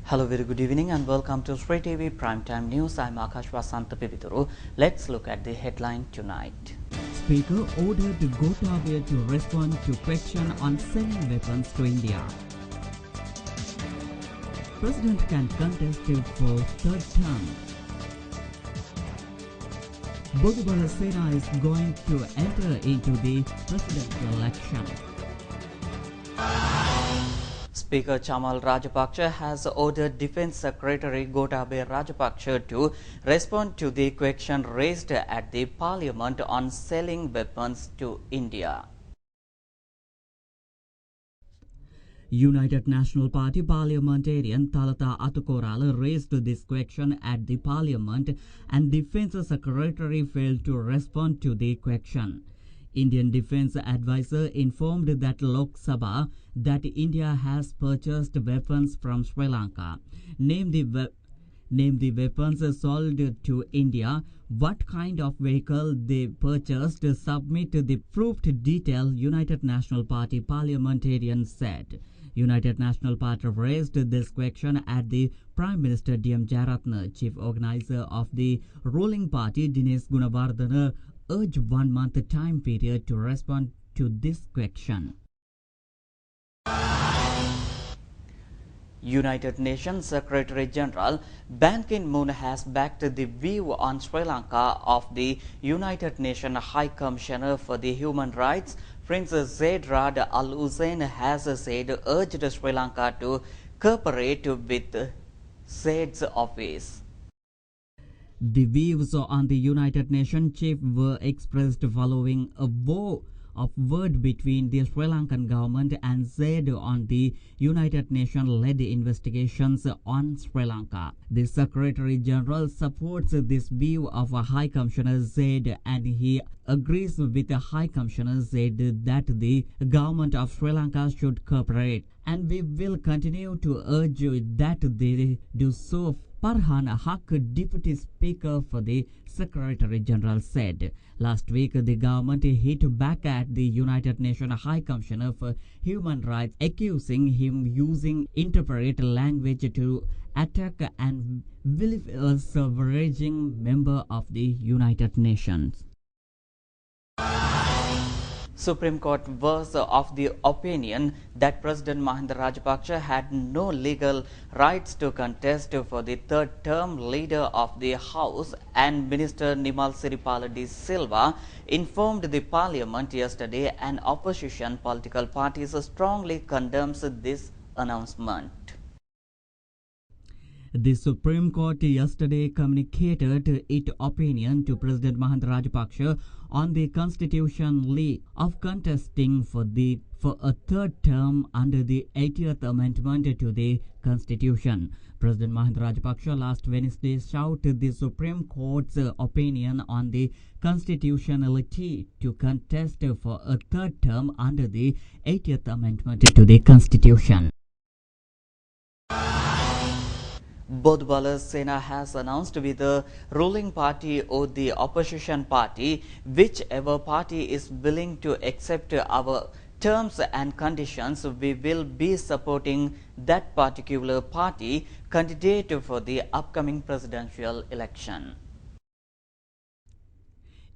Hello, very good evening and welcome to Free TV Primetime News. I'm Akash Vasantapivituru. Let's look at the headline tonight. Speaker ordered Gotabaya to respond to question on selling weapons to India. President can contest for third term. Bodubala Sena is going to enter into the presidential election. Speaker Chamal Rajapaksa has ordered Defence Secretary Gotabaya Rajapaksa to respond to the question raised at the Parliament on selling weapons to India. United National Party parliamentarian Thalata Atukorala raised this question at the Parliament, and Defence Secretary failed to respond to the question. Indian Defence Advisor informed that Lok Sabha that India has purchased weapons from Sri Lanka. Name the weapons sold to India, what kind of vehicle they purchased, submit the proved detail, United National Party parliamentarian said. United National Party raised this question at the Prime Minister D.M. Jayaratne. Chief organizer of the ruling party Dinesh Gunawardena urged 1 month time period to respond to this question. United Nations Secretary General Ban Ki-moon has backed the view on Sri Lanka of the United Nations High Commissioner for the Human Rights, Prince Zeid Rad Al Hussein, has said urged Sri Lanka to cooperate with Zeid's office. The views on the United Nations chief were expressed following a war of word between the Sri Lankan government and Zeid on the United Nations-led investigations on Sri Lanka. The Secretary General supports this view of High Commissioner Zeid, and he agrees with the High Commissioner Zeid that the government of Sri Lanka should cooperate, and we will continue to urge that they do so. Farhan Haq, Deputy Speaker for the Secretary General, said. Last week, the government hit back at the United Nations High Commissioner for Human Rights, accusing him using interpreted language to attack and vilify a sovereign member of the United Nations. Supreme Court was of the opinion that President Mahinda Rajapaksa had no legal rights to contest for the third term. Leader of the House and Minister Nimal Siripala de Silva informed the Parliament yesterday, and opposition political parties strongly condemns this announcement. The Supreme Court yesterday communicated its opinion to President Mahinda Rajapaksa on the constitutionality of contesting for a third term under the 80th Amendment to the Constitution. President Mahinda Rajapaksa last Wednesday shouted the Supreme Court's opinion on the constitutionality to contest for a third term under the 80th Amendment to the Constitution. Bodubala Sena has announced with the ruling party or the opposition party, whichever party is willing to accept our terms and conditions, we will be supporting that particular party candidate for the upcoming presidential election.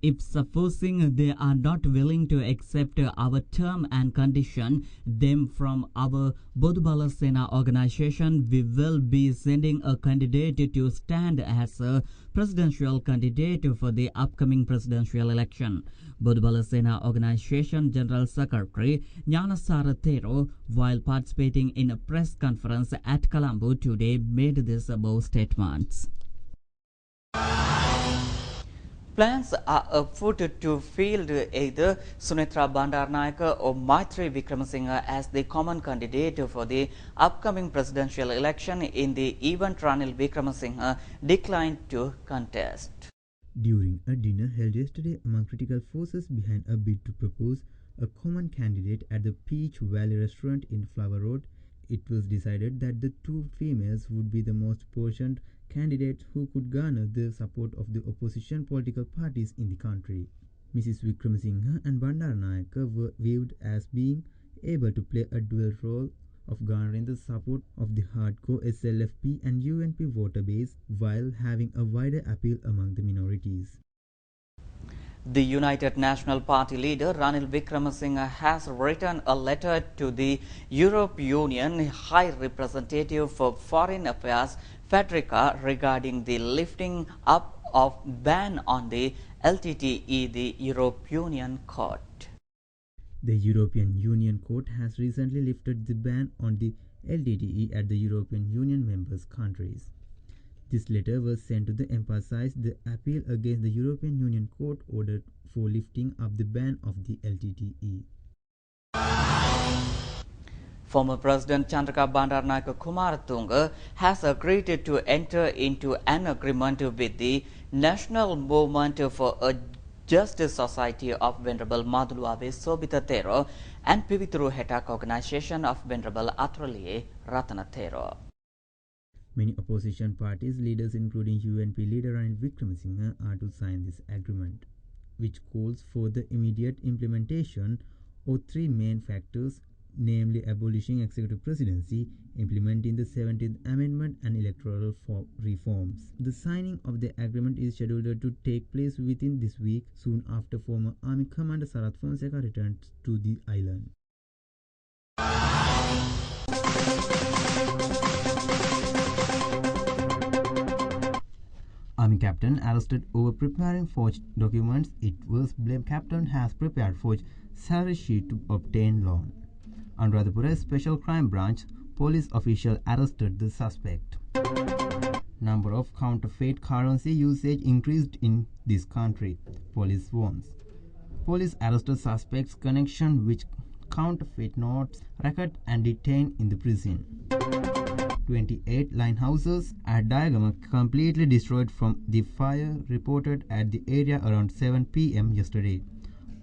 If supposing they are not willing to accept our term and condition, then from our Bodubala Sena organization, we will be sending a candidate to stand as a presidential candidate for the upcoming presidential election. Bodubala Sena organization General Secretary Nyanasara Thero, while participating in a press conference at Colombo today, made this above statements. Plans are afoot to field either Sunetra Bandaranaike or Maitri Wickramasinghe as the common candidate for the upcoming presidential election in the event Ranil Wickramasinghe declined to contest. During a dinner held yesterday among critical forces behind a bid to propose a common candidate at the Peach Valley restaurant in Flower Road, it was decided that the two females would be the most potent candidates who could garner the support of the opposition political parties in the country. Mrs. Wickramasinghe and Bandaranaike were viewed as being able to play a dual role of garnering the support of the hardcore SLFP and UNP voter base while having a wider appeal among the minorities. The United National Party leader Ranil Wickremesinghe has written a letter to the European Union High Representative for Foreign Affairs Federica regarding the lifting up of ban on the LTTE, the European Union Court. The European Union Court has recently lifted the ban on the LTTE at the European Union members countries. This letter was sent to emphasize the appeal against the European Union Court order for lifting up the ban of the LTTE. Former President Chandrika Bandaranaike Kumaratunga has agreed to enter into an agreement with the National Movement for a Justice Society of Venerable Madhuluabe Sobita Thero and Pivituru Hetak Organization of Venerable Athuraliye Ratana Thero. Many opposition parties leaders including UNP leader Ranil Wickremesinghe are to sign this agreement, which calls for the immediate implementation of three main factors, namely abolishing executive presidency, implementing the 17th Amendment and electoral reforms. The signing of the agreement is scheduled to take place within this week, soon after former Army Commander Sarath Fonseca returns to the island. Army captain arrested over preparing forged documents. It was blamed captain has prepared forged salary sheet to obtain loan. Anuradhapura Special Crime Branch police official arrested the suspect. Number of counterfeit currency usage increased in this country, police warns. Police arrested suspects connection with counterfeit notes, racket and detained in the prison. 28 linehouses at Diagama completely destroyed from the fire reported at the area around 7 p.m. yesterday.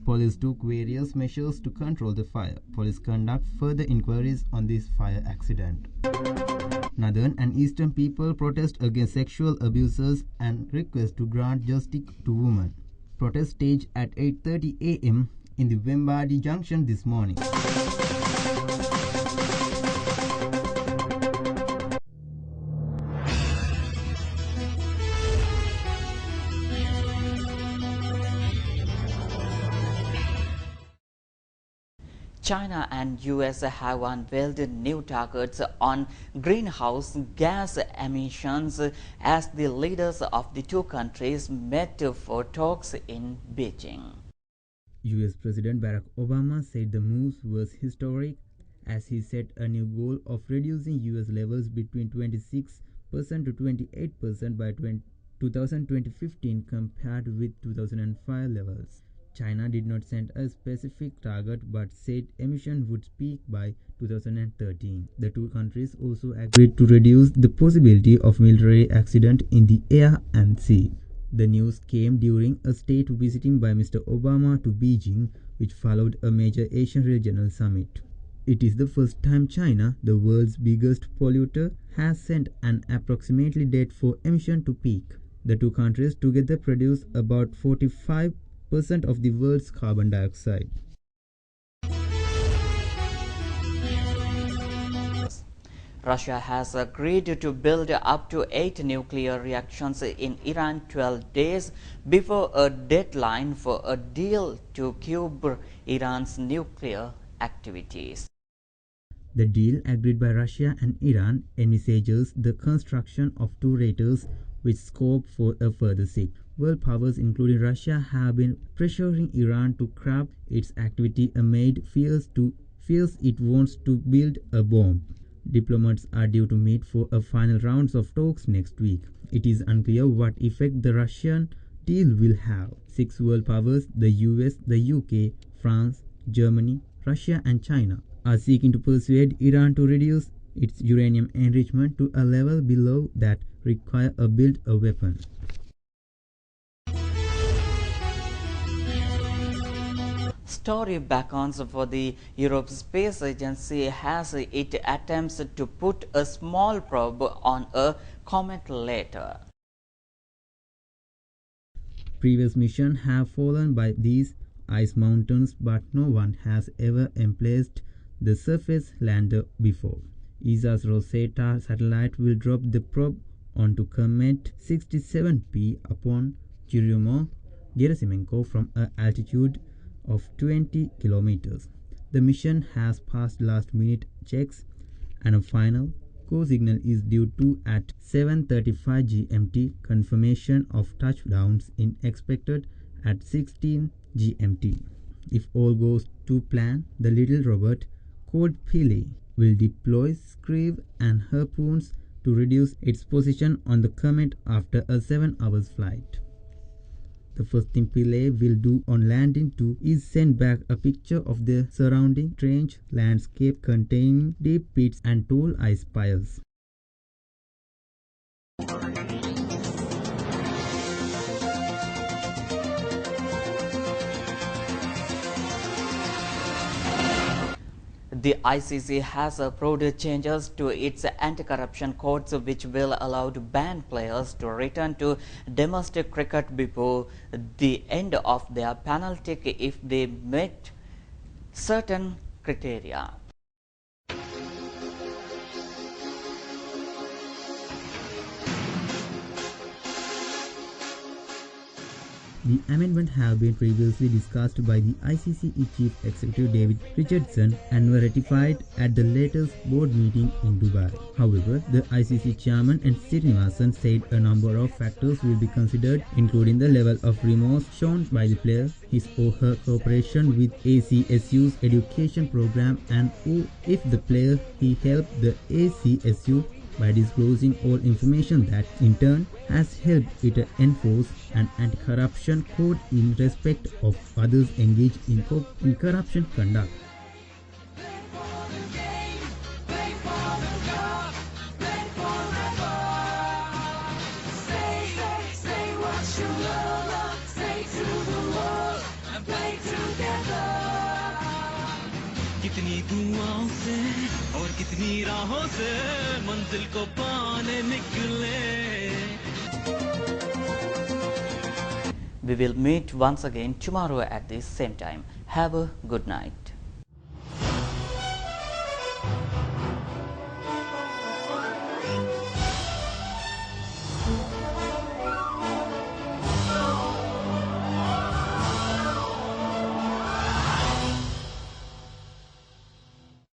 Police took various measures to control the fire. Police conduct further inquiries on this fire accident. Northern and Eastern people protest against sexual abuses and request to grant justice to women. Protest staged at 8:30 a.m. in the Wembadi Junction this morning. China and US have unveiled new targets on greenhouse gas emissions as the leaders of the two countries met for talks in Beijing. US President Barack Obama said the move was historic as he set a new goal of reducing US levels between 26% to 28% by 2015 compared with 2005 levels. China did not set a specific target but said emissions would peak by 2013. The two countries also agreed to reduce the possibility of military accident in the air and sea. The news came during a state visiting by Mr. Obama to Beijing, which followed a major Asian regional summit. It is the first time China, the world's biggest polluter, has set an approximately date for emission to peak. The two countries together produce about 45% of the world's carbon dioxide. Russia has agreed to build up to 8 nuclear reactors in Iran 12 days before a deadline for a deal to curb Iran's nuclear activities. The deal agreed by Russia and Iran envisages the construction of 2 reactors with scope for a further 6. World powers including Russia have been pressuring Iran to curb its activity amid fears it wants to build a bomb. Diplomats are due to meet for a final round of talks next week. It is unclear what effect the Russian deal will have. 6 world powers, the US, the UK, France, Germany, Russia and China, are seeking to persuade Iran to reduce its uranium enrichment to a level below that require a build a weapon. Story beckons for the Europe Space Agency as it attempts to put a small probe on a comet later. Previous missions have fallen by these ice mountains, but no one has ever emplaced the surface lander before. ESA's Rosetta satellite will drop the probe onto Comet 67P upon Churyumov-Gerasimenko from an altitude of 20 kilometers. The mission has passed last-minute checks and a final go signal is due to at 7:35 GMT. Confirmation of touchdowns is expected at 16 GMT. If all goes to plan, the little robot called Pele will deploy Screw and harpoons to reduce its position on the comet after a 7-hour flight. The first thing Pele will do on landing too is send back a picture of the surrounding strange landscape containing deep pits and tall ice piles. The ICC has approved changes to its anti-corruption codes which will allow banned players to return to domestic cricket before the end of their penalty if they meet certain criteria. The amendment have been previously discussed by the ICC Chief Executive David Richardson and were ratified at the latest board meeting in Dubai. However, the ICC chairman and Srinivasan said a number of factors will be considered, including the level of remorse shown by the player, his or her cooperation with ACSU's education program, and if the player he helped the ACSU by disclosing all information that in turn has helped it enforce an anti-corruption code in respect of others engaged in corruption conduct. कितनी दुआओं से और कितनी राहों से मंजिल को पाने निकले. We will meet once again tomorrow at the same time. Have a good night.